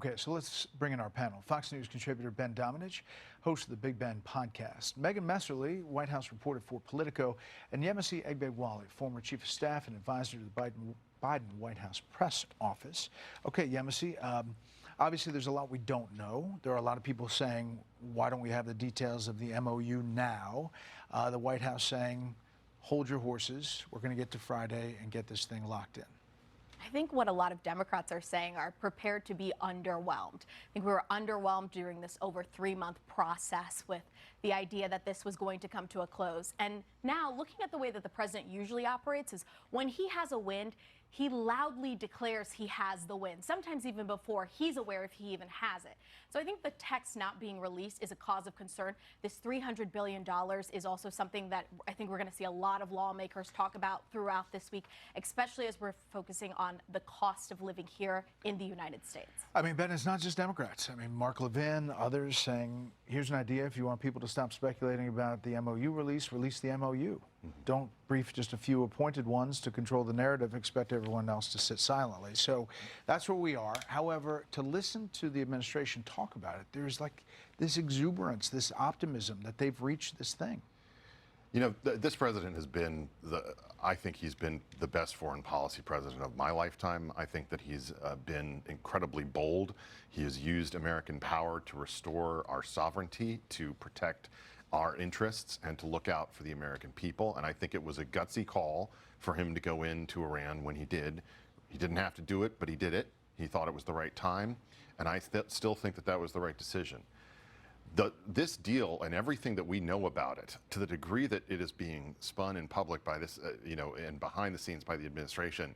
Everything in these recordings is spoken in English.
Okay, so let's bring in our panel. Fox News contributor Ben Domenech, host of the Big Ben podcast. Megan Messerly, White House reporter for Politico, and Yemisi Egbewale, former chief of staff and advisor to the Biden White House press office. Okay, Yemisi, obviously there's a lot we don't know. There are a lot of people saying, why don't we have the details of the MOU now? The White House saying, hold your horses. We're going to get to Friday and get this thing locked in. I think what a lot of Democrats are saying are prepared to be underwhelmed. I think we were underwhelmed during this over 3-month process with the idea that this was going to come to a close. And now, looking at the way that the president usually operates is when he has a win, he loudly declares he has the win, sometimes even before he's aware if he even has it. So I think the text not being released is a cause of concern. This $300 billion is also something that I think we're going to see a lot of lawmakers talk about throughout this week, especially as we're focusing on the cost of living here in the United States. I mean, Ben, it's not just Democrats. I mean, Mark Levin, others saying, here's an idea. If you want people to stop speculating about the MOU release the MOU. Don't brief just a few appointed ones to control the narrative, expect everyone else to sit silently. So that's where we are. However, to listen to the administration talk about it, there's like this exuberance, this optimism that they've reached this thing. You know, this president has been, I think he's been the best foreign policy president of my lifetime. I think that he's been incredibly bold. He has used American power to restore our sovereignty, to protect our interests, and to look out for the American people. And I think it was a gutsy call for him to go into Iran when he did. He didn't have to do it, but he did it. He thought it was the right time. And I still think that that was the right decision. This deal and everything that we know about it, to the degree that it is being spun in public by this, and behind the scenes by the administration,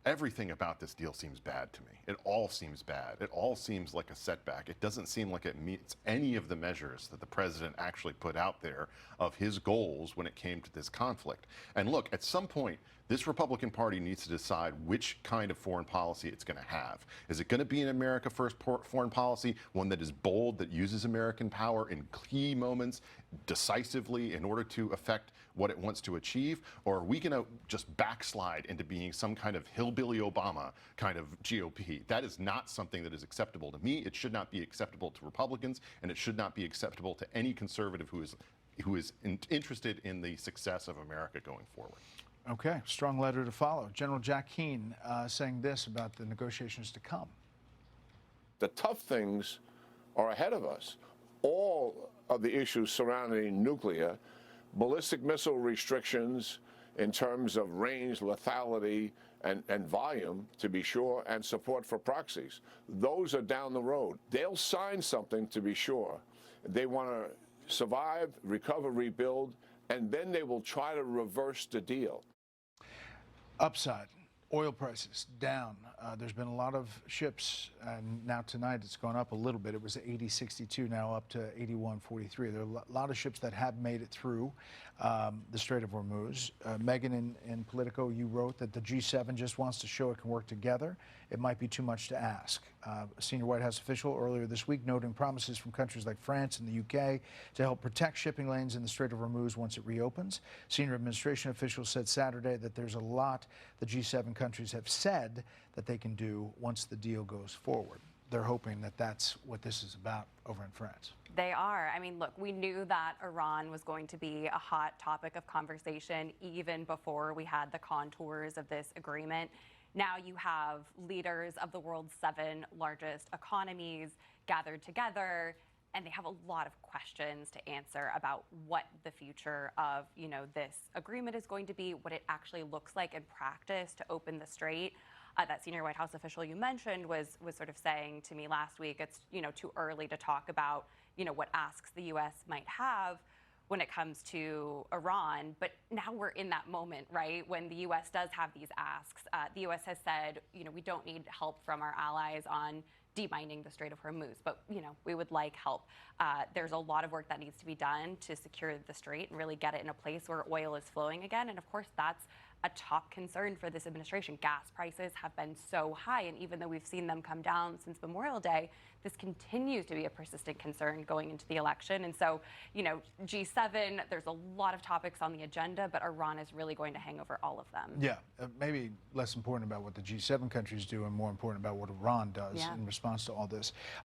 everything about this deal seems bad to me. It all seems bad. It all seems like a setback. It doesn't seem like it meets any of the measures that the president actually put out there of his goals when it came to this conflict. And look, at some point, this Republican Party needs to decide which kind of foreign policy it's going to have. Is it going to be an America First foreign policy, one that is bold, that uses American power in key moments decisively in order to affect what it wants to achieve? Or are we going to just backslide into being some kind of hillbilly Obama kind of GOP? That is not something that is acceptable to me. It should not be acceptable to Republicans, and it should not be acceptable to any conservative who is interested in the success of America going forward. Okay, strong letter to follow. General Jack Keane saying this about the negotiations to come. The tough things are ahead of us. All of the issues surrounding nuclear, ballistic missile restrictions in terms of range, lethality, and volume, to be sure, and support for proxies. Those are down the road. They'll sign something, to be sure. They want to survive, recover, rebuild, and then they will try to reverse the deal. Upside, oil prices down. There's been a lot of ships, and now tonight it's gone up a little bit. It was 80.62, now up to 81.43. There are a lot of ships that have made it through the Strait of Hormuz. Megan, in Politico, you wrote that the G7 just wants to show it can work together. It might be too much to ask. A senior White House official earlier this week noting promises from countries like France and the UK to help protect shipping lanes in the Strait of Hormuz once it reopens. Senior administration officials said Saturday that there's a lot the G7 countries have said that they can do once the deal goes forward. They're hoping that that's what this is about over in France. They are. I mean, look, we knew that Iran was going to be a hot topic of conversation even before we had the contours of this agreement. Now you have leaders of the world's 7 largest economies gathered together, and they have a lot of questions to answer about what the future of, this agreement is going to be, what it actually looks like in practice to open the strait. That senior White House official you mentioned was sort of saying to me last week, it's, too early to talk about, what asks the U.S. might have when it comes to Iran. But now we're in that moment, right, when the U.S. does have these asks. The U.S. has said, we don't need help from our allies on demining the Strait of Hormuz, but we would like help. There's a lot of work that needs to be done to secure the strait and really get it in a place where oil is flowing again. And of course, that's a top concern for this administration. Gas prices have been so high, and even though we've seen them come down since Memorial Day, this continues to be a persistent concern going into the election. And so, you know, G7, there's a lot of topics on the agenda, but Iran is really going to hang over all of them. Yeah, maybe less important about what the G7 countries do and more important about what Iran does in response to all this.